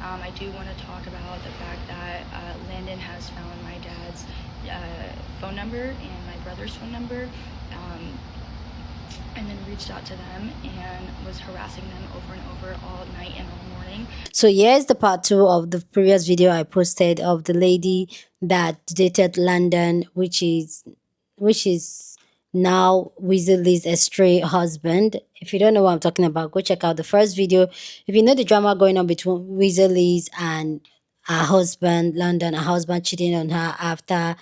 I do want to talk about the fact that Landon has found my dad's phone number and my brother's phone number, and then reached out to them and was harassing them over and over all night and all morning. So here's the part 2 of the previous video I posted of the lady that dated Landon, which is now WizardLiz stray husband. If you don't know what I'm talking about, go check out the first video. If you know the drama going on between WizardLiz and her husband, Landon, her husband cheating on her after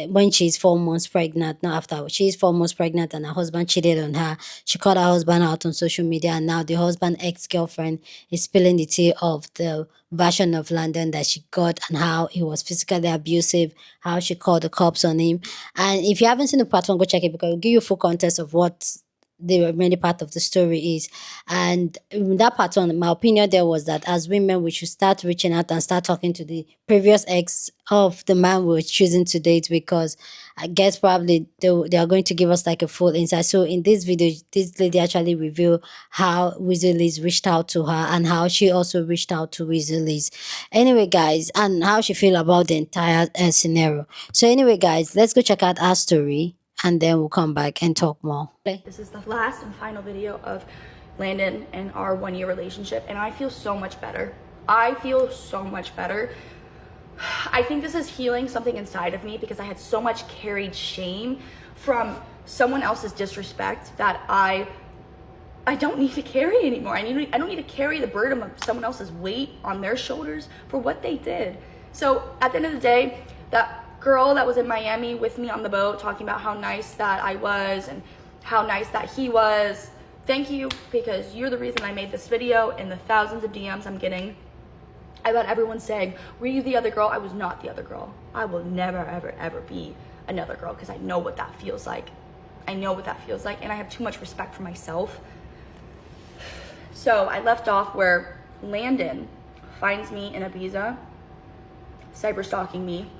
when she's 4 months pregnant, not after, she's 4 months pregnant and her husband cheated on her. She called her husband out on social media, and now the husband ex-girlfriend is spilling the tea of the version of Landon that she got and how he was physically abusive, how she called the cops on him. And if you haven't seen the part 1, go check it because it'll give you full context of what the remaining part of the story is. And in that part 1, my opinion there was that as women, we should start reaching out and start talking to the previous ex of the man we were choosing to date, because I guess probably they are going to give us like a full insight. So in this video, this lady actually revealed how WizardLiz reached out to her and how she also reached out to WizardLiz. Anyway, guys, and how she feel about the entire scenario. So anyway, guys, let's go check out our story, and then we'll come back and talk more. This is the last and final video of Landon and our 1-year relationship, and I feel so much better. I feel so much better. I think this is healing something inside of me because I had so much carried shame from someone else's disrespect that I don't need to carry anymore. I don't need to carry the burden of someone else's weight on their shoulders for what they did. So at the end of the day, that girl that was in Miami with me on the boat talking about how nice that I was and how nice that he was, thank you, because you're the reason I made this video, and the thousands of DMs I'm getting about everyone saying, were you the other girl? I was not the other girl. I will never, ever, ever be another girl because I know what that feels like. I know what that feels like, and I have too much respect for myself. So I left off where Landon finds me in Ibiza, cyber stalking me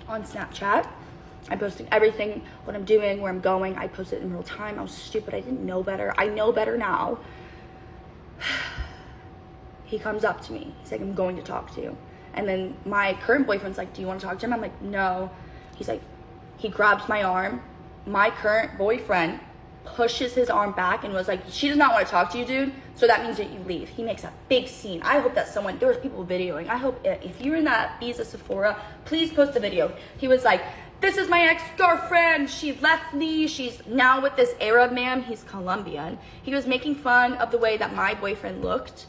on Snapchat. I'm posting everything, what I'm doing, where I'm going. I post it in real time. I was stupid. I didn't know better. I know better now. He comes up to me. He's like, I'm going to talk to you. And then my current boyfriend's like, do you want to talk to him? I'm like, no. He's like, he grabs my arm. My current boyfriend pushes his arm back and was like, she does not want to talk to you, dude. So that means that you leave. He makes a big scene. I hope that there was people videoing. I hope if you're in that Ibiza Sephora, please post the video. He was like, this is my ex-girlfriend. She left me. She's now with this Arab man. He's Colombian. He was making fun of the way that my boyfriend looked.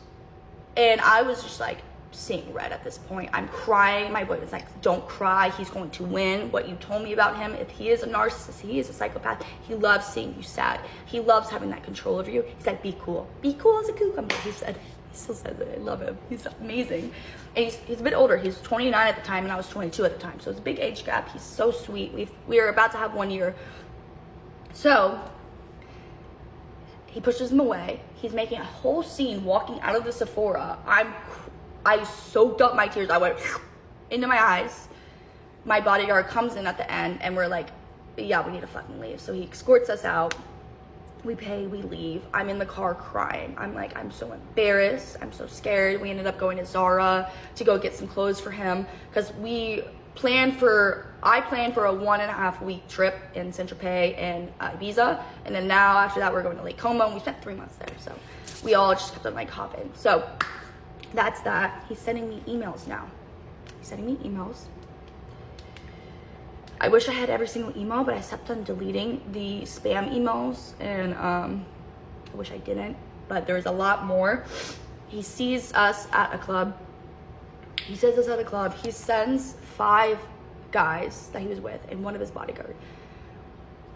And I was just like seeing red at this point. I'm crying. My boyfriend's like, don't cry. He's going to win. What you told me about him, if he is a narcissist, he is a psychopath. He loves seeing you sad. He loves having that control over you. He's like, be cool. Be cool as a cucumber. He said, he still says it. I love him. He's amazing. And he's a bit older. He's 29 at the time and I was 22 at the time. So it's a big age gap. He's so sweet. We are about to have 1 year. So he pushes him away. He's making a whole scene walking out of the Sephora. I soaked up my tears. I went into my eyes. My bodyguard comes in at the end and we're like, yeah, we need to fucking leave. So he escorts us out. We pay, we leave. I'm in the car crying. I'm like, I'm so embarrassed. I'm so scared. We ended up going to Zara to go get some clothes for him because I planned for a 1.5 week trip in Saint-Tropez and Ibiza. And then now after that, we're going to Lake Como, and we spent 3 months there. So we all just kept on like hopping. So that's that. He's sending me emails now. He's sending me emails. I wish I had every single email, but I kept on deleting the spam emails, and I wish I didn't, but there's a lot more. He sees us at a club. He sees us at a club. He sends 5 guys that he was with and one of his bodyguard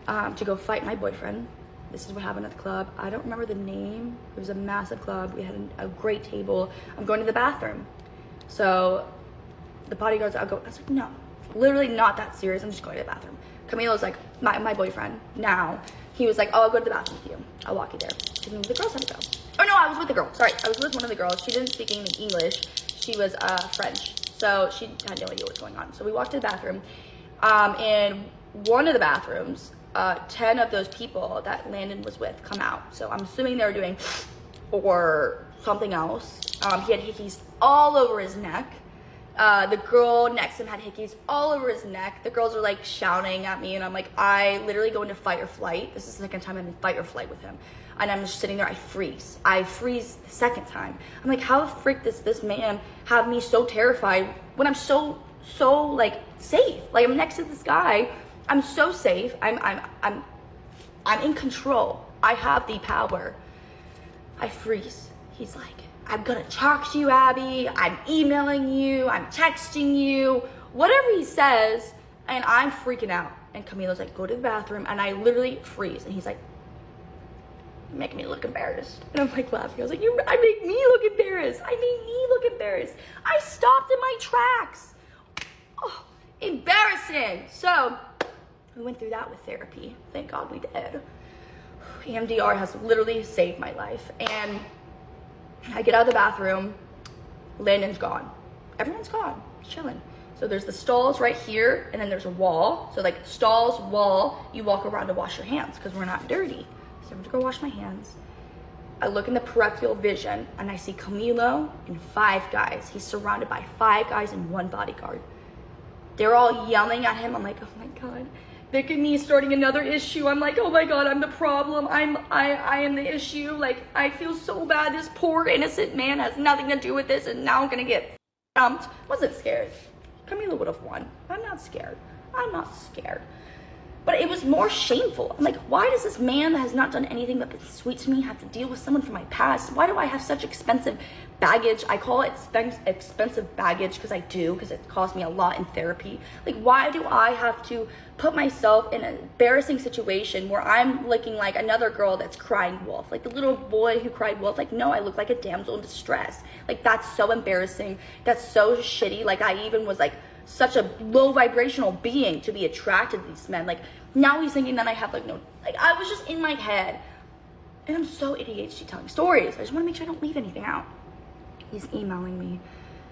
to go fight my boyfriend. This is what happened at the club. I don't remember the name. It was a massive club. We had a great table. I'm going to the bathroom. So the bodyguards, I was like, no. Literally not that serious. I'm just going to the bathroom. Camilo's like, my boyfriend now. He was like, oh, I'll go to the bathroom with you. I'll walk you there. Because the girls had to go. Oh no, I was with the girl. Sorry, I was with one of the girls. She didn't speak English. She was French. So she had no idea what was going on. So we walked to the bathroom. In one of the bathrooms, 10 of those people that Landon was with come out. So I'm assuming they were doing or something else. He had hickeys all over his neck. The girl next to him had hickeys all over his neck. The girls are like shouting at me, and I'm like, I literally go into fight or flight. This is the second time I'm in fight or flight with him. And I'm just sitting there, I freeze. I freeze the second time. I'm like, how the frick does this man have me so terrified when I'm so like safe? Like, I'm next to this guy. I'm so safe. I'm in control. I have the power. I freeze. He's like, I'm gonna talk to you, Abby. I'm emailing you. I'm texting you. Whatever he says, and I'm freaking out. And Camilo's like, go to the bathroom. And I literally freeze. And he's like, you're making me look embarrassed. And I'm like laughing. I was like, I make me look embarrassed. I made me look embarrassed. I stopped in my tracks. Oh, embarrassing. So we went through that with therapy. Thank God we did. EMDR has literally saved my life. And I get out of the bathroom. Landon's gone. Everyone's gone. Chilling. So there's the stalls right here, and then there's a wall. So like stalls, wall, you walk around to wash your hands because we're not dirty. So I'm gonna go wash my hands. I look in the peripheral vision and I see Camilo and 5 guys. He's surrounded by 5 guys and 1 bodyguard. They're all yelling at him. I'm like, oh my God. Look at me starting another issue. I'm like, oh my God, I'm the problem. I am the issue. Like, I feel so bad. This poor innocent man has nothing to do with this, and now I'm gonna get dumped. Wasn't scared. Camila would have won. I'm not scared. I'm not scared. But it was more shameful. I'm like, why does this man that has not done anything but been sweet to me have to deal with someone from my past? Why do I have such expensive baggage? I call it expensive baggage because I do, because it cost me a lot in therapy. Like, why do I have to put myself in an embarrassing situation where I'm looking like another girl that's crying wolf? Like the little boy who cried wolf. Like, no, I look like a damsel in distress. Like, that's so embarrassing. That's so shitty. Like, I even was like such a low vibrational being to be attracted to these men. Like, now he's thinking that I have like no, like, I was just in my head. And I'm so ADHD telling stories. I just want to make sure I don't leave anything out. He's emailing me.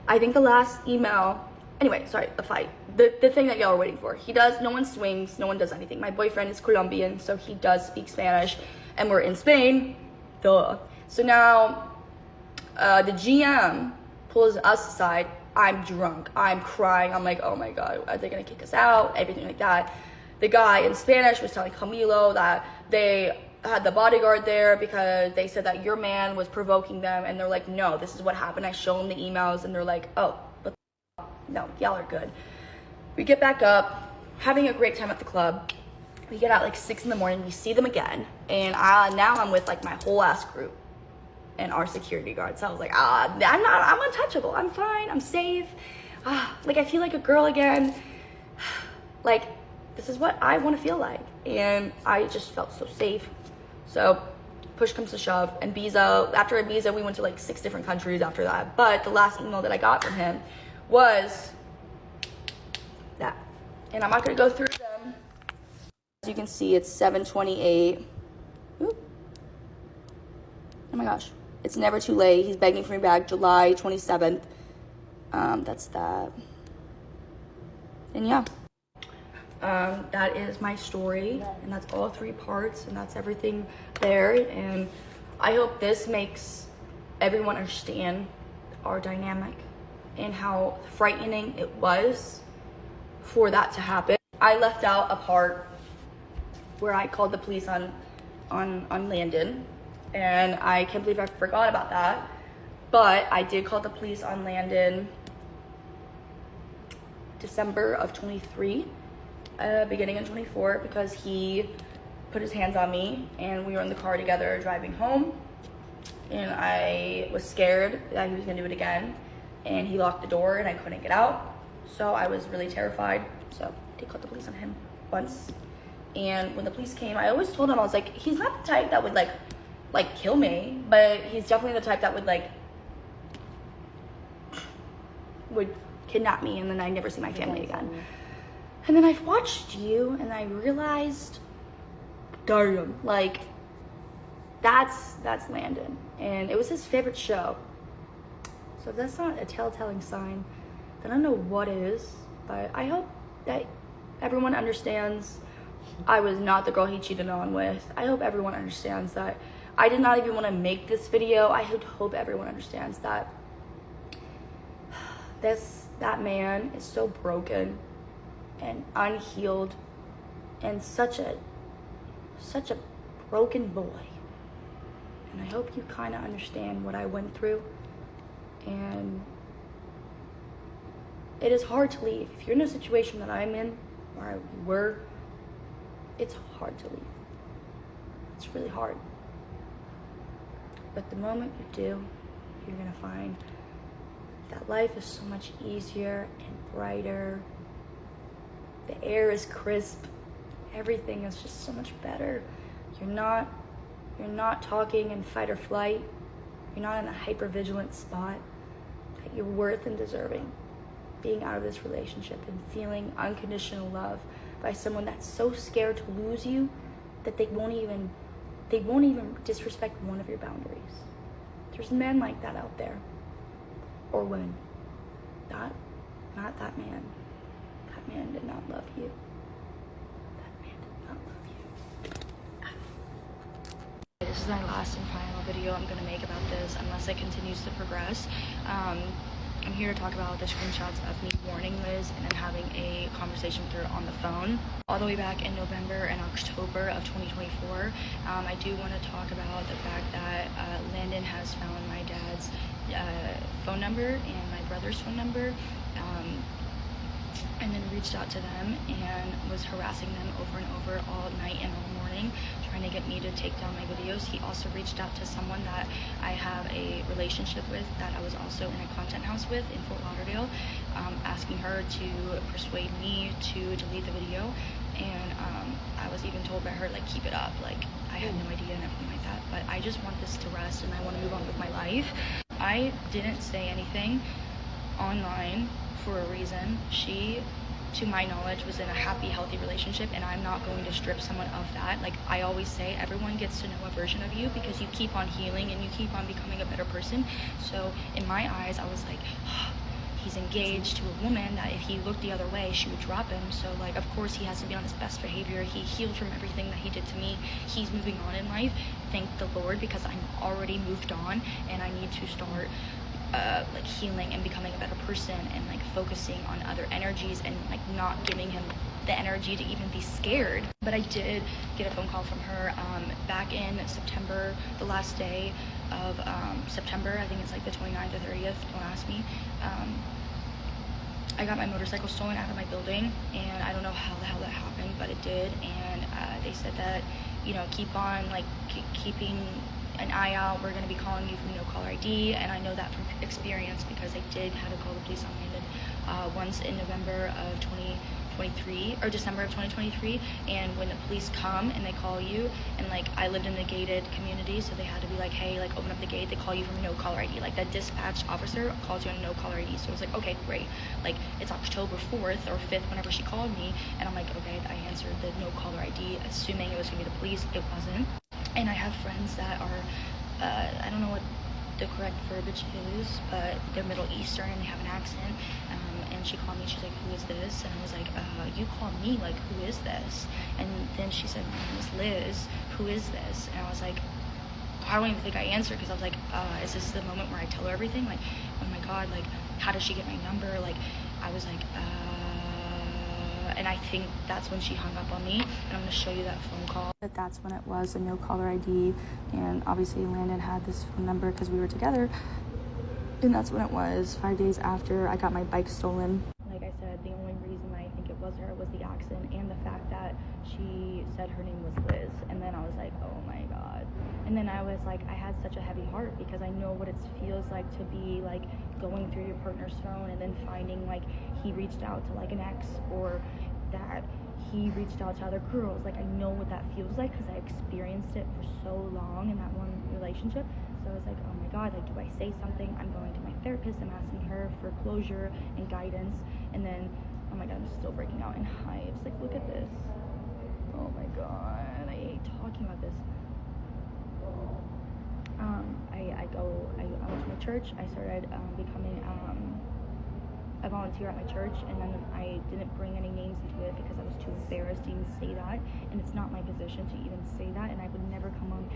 I think the last email, anyway, sorry, the fight. The thing that y'all are waiting for. He does, no one swings, no one does anything. My boyfriend is Colombian, so he does speak Spanish. And we're in Spain, duh. So now, the GM pulls us aside. I'm drunk, I'm crying. I'm like, oh my God, are they gonna kick us out? Everything like that. The guy in Spanish was telling Camilo that they had the bodyguard there because they said that your man was provoking them, and they're like, no, this is what happened. I show them the emails, and they're like, oh, but no, y'all are good. We get back up, having a great time at the club. We get out like 6 in the morning, we see them again, and now I'm with like my whole ass group and our security guard. So I was like, I'm untouchable, I'm fine, I'm safe. Like, I feel like a girl again. Like, this is what I want to feel like. And I just felt so safe. So push comes to shove, and after Ibiza, we went to like 6 different countries after that. But the last email that I got from him was that. And I'm not gonna go through them. As you can see, it's 7:28. Ooh. Oh my gosh. It's never too late. He's begging for me back, July 27th. That's that. And yeah. That is my story, and that's all 3 parts, and that's everything there. And I hope this makes everyone understand our dynamic and how frightening it was for that to happen. I left out a part where I called the police on Landon, and I can't believe I forgot about that. But I did call the police on Landon December of 23. Beginning in 24, because he put his hands on me, and we were in the car together driving home, and I was scared that he was gonna do it again, and he locked the door and I couldn't get out, so I was really terrified. So I did call the police on him once, and when the police came, I always told him, I was like, he's not the type that would like kill me, but he's definitely the type that would kidnap me, and then I never see my family again. And then I've watched you, and I realized, damn, like, that's Landon. And it was his favorite show. So if that's not a telltale sign, then I don't know what is. But I hope that everyone understands I was not the girl he cheated on with. I hope everyone understands that I did not even want to make this video. I hope everyone understands that that man is so broken and unhealed and such a broken boy. And I hope you kind of understand what I went through. And it is hard to leave. If you're in a situation that I'm in, or I were, it's hard to leave. It's really hard. But the moment you do, you're gonna find that life is so much easier and brighter. The air is crisp. Everything is just so much better. You're not talking in fight or flight. You're not in a hypervigilant spot. That you're worth and deserving being out of this relationship and feeling unconditional love by someone that's so scared to lose you that they won't even disrespect one of your boundaries. There's men like that out there. Or women. Not that man. That man did not love you. That man did not love you. This is my last and final video I'm gonna make about this, unless it continues to progress. I'm here to talk about the screenshots of me warning Liz and then having a conversation with her on the phone. All the way back in November and October of 2024, I do want to talk about the fact that Landon has found my dad's phone number and my brother's phone number, and then reached out to them and was harassing them over and over all night and all morning, trying to get me to take down my videos. He also reached out to someone that I have a relationship with, that I was also in a content house with in Fort Lauderdale, asking her to persuade me to delete the video. And I was even told by her, like, keep it up. Like, I had no idea and everything like that. But I just want this to rest and I want to move on with my life. I didn't say anything online for a reason. She, to my knowledge, was in a happy, healthy relationship, and I'm not going to strip someone of that. Like I always say, everyone gets to know a version of you because you keep on healing and you keep on becoming a better person. So in my eyes, I was like, oh, he's engaged to a woman that if he looked the other way, she would drop him. So like, of course he has to be on his best behavior. He healed from everything that he did to me. He's moving on in life, thank the Lord, because I'm already moved on and I need to start like healing and becoming a better person and like focusing on other energies and like not giving him the energy to even be scared. But I did get a phone call from her back in September, the last day of September. I think it's like the 29th or 30th, don't ask me. I got my motorcycle stolen out of my building, and I don't know how the hell that happened, but it did. And they said that, you know, keep on like keeping an eye out. We're going to be calling you from no caller ID, and I know that from experience because I did have to call the police on Landon once in November of 2023 or December of 2023. And when the police come and they call you, and like I lived in a gated community, so they had to be like, hey, like open up the gate. They call you from no caller ID. Like that dispatch officer calls you on no caller ID. So I was like, okay, great. Like it's October 4th or 5th whenever she called me, and I'm like, okay, I answered the no caller ID assuming it was going to be the police. It wasn't. And I have friends that are, I don't know what the correct verbiage is, but they're Middle Eastern and they have an accent. And she called me, she's like, who is this? And I was like, you called me, like, who is this? And then she said, my name is Liz, who is this? And I was like, I don't even think I answered, because I was like, is this the moment where I tell her everything? Like, oh my God, like, how does she get my number? Like, I was like, and I think that's when she hung up on me, and I'm gonna show you that phone call. That's when it was a no caller ID, and obviously Landon had this phone number because we were together, and that's when it was 5 days after I got my bike stolen. Like I said, the only reason I think it was her was the accent and the fact that she said her name was Liz, and then I was like, oh my God. And then I was like, I had such a heavy heart because I know what it feels like to be like going through your partner's phone and then finding like he reached out to like an ex, or that he reached out to other girls. Like I know what that feels like because I experienced it for so long in that one relationship. So I was like, oh my God, like, do I say something? I'm going to my therapist, I'm asking her for closure and guidance, and then, oh my God, I'm still breaking out in hives. Like, look at this. Oh my God, I hate talking about this. I went to my church. I started becoming a volunteer at my church, and then I didn't bring any names into it because I was too embarrassed to even say that, and it's not my position to even say that, and I would never come on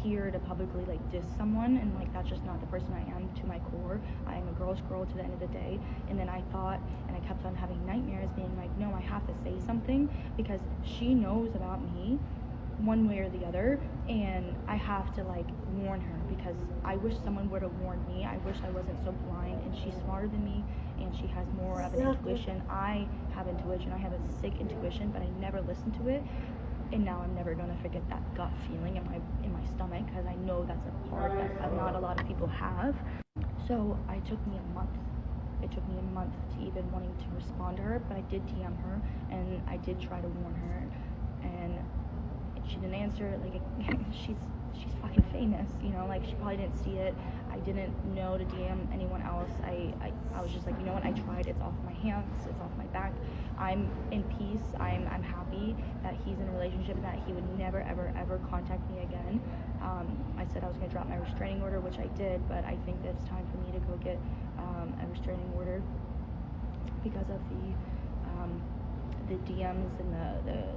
here to publicly like diss someone, and like that's just not the person I am to my core. I am a girl's girl to the end of the day. And then I thought, and I kept on having nightmares being like, no, I have to say something because she knows about me one way or the other, and I have to like warn her because I wish someone would have warned me. I wish I wasn't so blind, and she's smarter than me and she has more of an intuition. I have intuition, I have a sick intuition, but I never listen to it. And now I'm never gonna forget that gut feeling in my stomach because I know that's a part that not a lot of people have. So it took me a month. It took me a month to even wanting to respond to her, but I did DM her and I did try to warn her, and she didn't answer. Like she's fucking famous, you know. Like she probably didn't see it. I didn't know to DM anyone else. I was just like, you know what? I tried. It's off my hands. It's off my back. I'm in peace. I'm happy that he's in a relationship and that he would never ever contact me again. I said I was gonna drop my restraining order, which I did, but I think that it's time for me to go get a restraining order because of the DMs and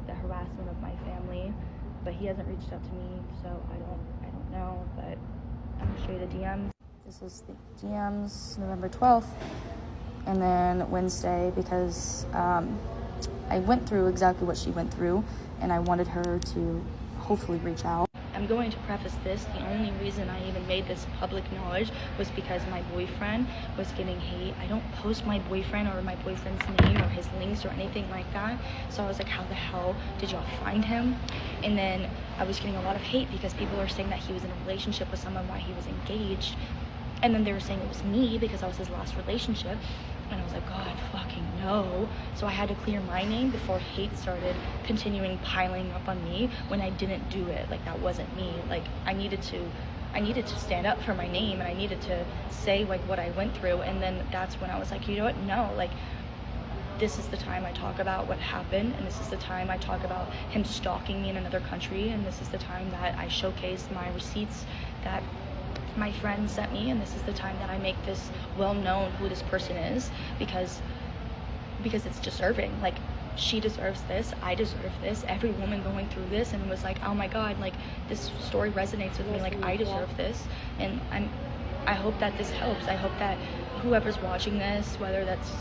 the harassment of my family. But he hasn't reached out to me, so I don't know. But I'm gonna show you the DMs. This is the DMs, November 12th, and then Wednesday, because I went through exactly what she went through, and I wanted her to hopefully reach out. I'm going to preface this. The only reason I even made this public knowledge was because my boyfriend was getting hate. I don't post my boyfriend or my boyfriend's name or his links or anything like that. So I was like, how the hell did y'all find him? And then I was getting a lot of hate because people are saying that he was in a relationship with someone while he was engaged. And then they were saying it was me because I was his last relationship. And I was like, God fucking no. So I had to clear my name before hate started continuing piling up on me when I didn't do it. Like that wasn't me. Like I needed to stand up for my name, and I needed to say like what I went through. And then that's when I was like, you know what? No, like this is the time I talk about what happened, and this is the time I talk about him stalking me in another country, and this is the time that I showcase my receipts that my friend sent me, and this is the time that I make this well known who this person is, because it's deserving. Like she deserves this, I deserve this, every woman going through this. And it was like, oh my God, like this story resonates with me, like I deserve this. And I hope that this helps. I hope that whoever's watching this, whether that's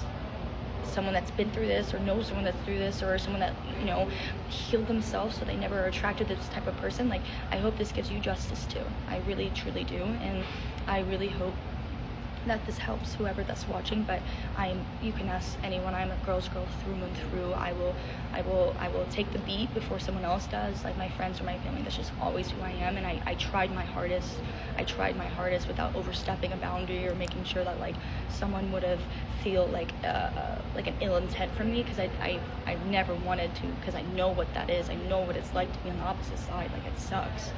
someone that's been through this or knows someone that's through this, or someone that, you know, healed themselves so they never are attracted to this type of person, like I hope this gives you justice too. I really truly do, and I really hope that this helps whoever that's watching. But you can ask anyone. I'm a girl's girl through and through. I will take the beat before someone else does, like my friends or my family. That's just always who I am, and I tried my hardest. I tried my hardest without overstepping a boundary or making sure that like someone would have feel like an ill intent from me, because I never wanted to, because I know what that is. I know what it's like to be on the opposite side. Like it sucks.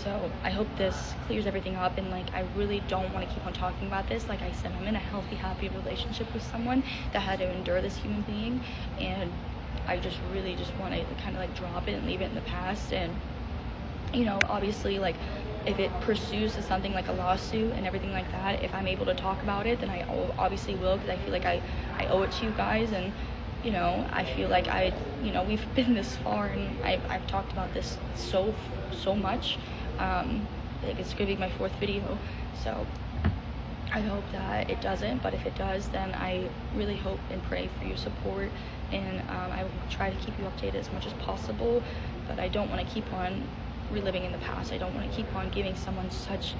So I hope this clears everything up, and like I really don't want to keep on talking about this. Like I said, I'm in a healthy, happy relationship with someone that had to endure this human being, and I just really just want to kind of like drop it and leave it in the past. And you know, obviously, like if it pursues to something like a lawsuit and everything like that, if I'm able to talk about it, then I obviously will, because I feel like I owe it to you guys. And you know, I feel like we've been this far, and I've talked about this so much. Like it's gonna be my 4th video, so I hope that it doesn't. But if it does, then I really hope and pray for your support, and I will try to keep you updated as much as possible. But I don't want to keep on reliving in the past. I don't want to keep on giving someone such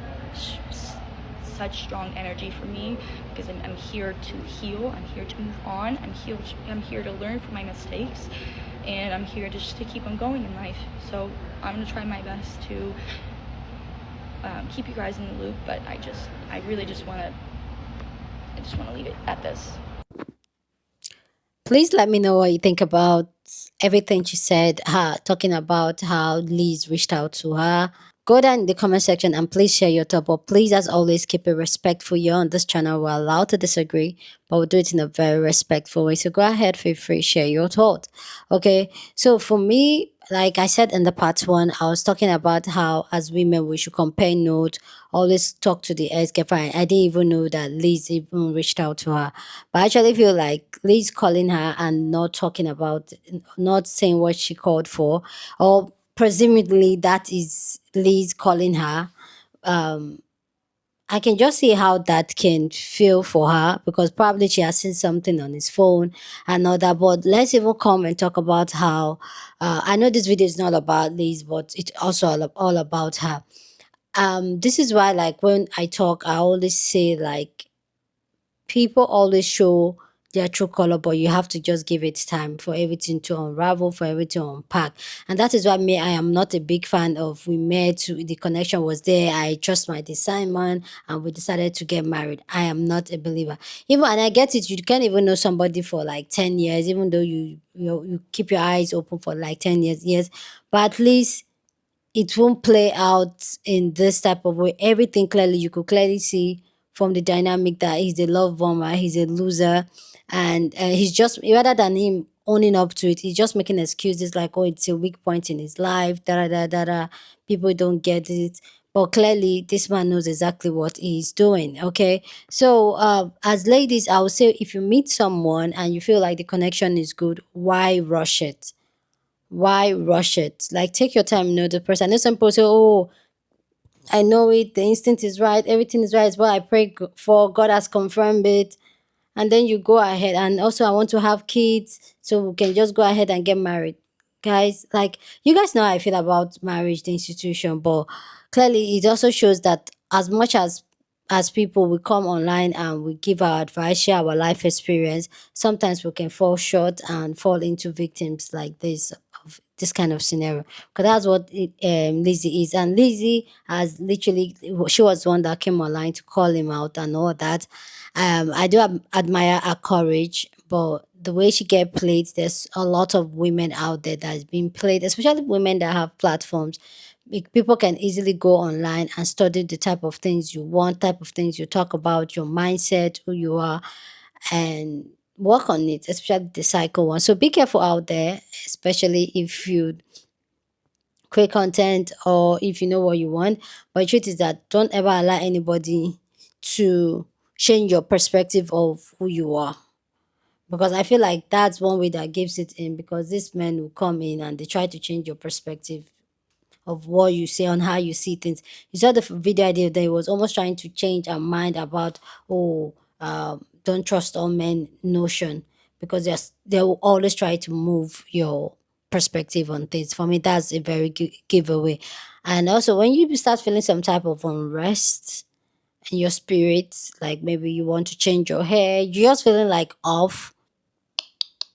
strong energy for me, because I'm here to heal. I'm here to move on. I'm here to learn from my mistakes, and I'm here just to keep on going in life. So I'm gonna try my best to keep you guys in the loop. But I really just want to leave it at this. Please let me know what you think about everything she said, talking about how Liz reached out to her. Go down in the comment section and please share your thought. But please, as always, keep it respectful. You're on this channel. We're allowed to disagree, but we'll do it in a very respectful way. So go ahead, feel free, share your thought. Okay. So for me, like I said in the part 1, I was talking about how as women we should compare notes, always talk to the ex-girlfriend. I didn't even know that Liz even reached out to her. But I actually feel like Liz calling her and not talking about, not saying what she called for, or presumably that is Liz calling her. um I can just see how that can feel for her, because probably she has seen something on his phone and all that. But let's even come and talk about how, I know this video is not about Liz, but it's also all about her. This is why, like, when I talk, I always say, like, people always show their true color, but you have to just give it time for everything to unravel, for everything to unpack. And that is why me, I am not a big fan of we met, the connection was there, I trust my design man, and we decided to get married. I am not a believer. Even, and I get it, you can't even know somebody for like 10 years, even though you keep your eyes open for like 10 years, yes, but at least it won't play out in this type of way. Everything clearly, you could clearly see from the dynamic that he's a love bomber, he's a loser, and he's just, rather than him owning up to it, he's just making excuses like, oh, it's a weak point in his life, da da da da da. People don't get it. But clearly, this man knows exactly what he's doing. Okay. So, as ladies, I would say, if you meet someone and you feel like the connection is good, why rush it? Why rush it? Like, take your time, know the person. I know some people say, oh, I know it, the instinct is right, everything is right, it's what I pray for, God has confirmed it. And then you go ahead, and also I want to have kids, so we can just go ahead and get married. Guys, like, you guys know how I feel about marriage, the institution, but clearly it also shows that as much as people, we come online and we give our advice, share our life experience, sometimes we can fall short and fall into victims like this, of this kind of scenario, because that's what Lizzie is. And Lizzie has literally, she was the one that came online to call him out and all that. I do admire her courage, but the way she get played, there's a lot of women out there that is being played, especially women that have platforms. People can easily go online and study the type of things you want, type of things you talk about, your mindset, who you are, and work on it, especially the cycle one. So be careful out there, especially if you create content or if you know what you want. But the truth is that don't ever allow anybody to change your perspective of who you are. Because I feel like that's one way that gives it in, because these men will come in and they try to change your perspective of what you say, on how you see things. You saw the video I did that was almost trying to change our mind about, oh, don't trust all men notion, because they will always try to move your perspective on things. For me, that's a very giveaway. And also, when you start feeling some type of unrest in your spirit, like maybe you want to change your hair, you're just feeling like off,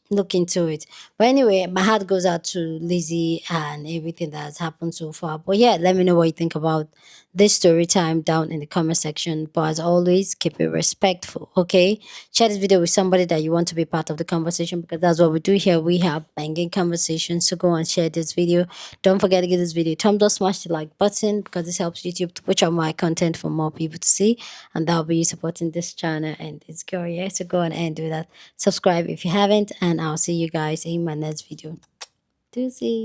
look into it. But anyway, my heart goes out to Lizzie and everything that has happened so far. But yeah, let me know what you think about this story time down in the comment section. But as always, keep it respectful, okay? Share this video with somebody that you want to be part of the conversation, because that's what we do here. We have banging conversations. So go and share this video. Don't forget to give this video a thumbs up, smash the like button, because this helps YouTube to push out my content for more people to see. And that'll be you supporting this channel and it's girl, yeah. So go on and do that. Subscribe if you haven't, and I'll see you guys in my next video. Doozy.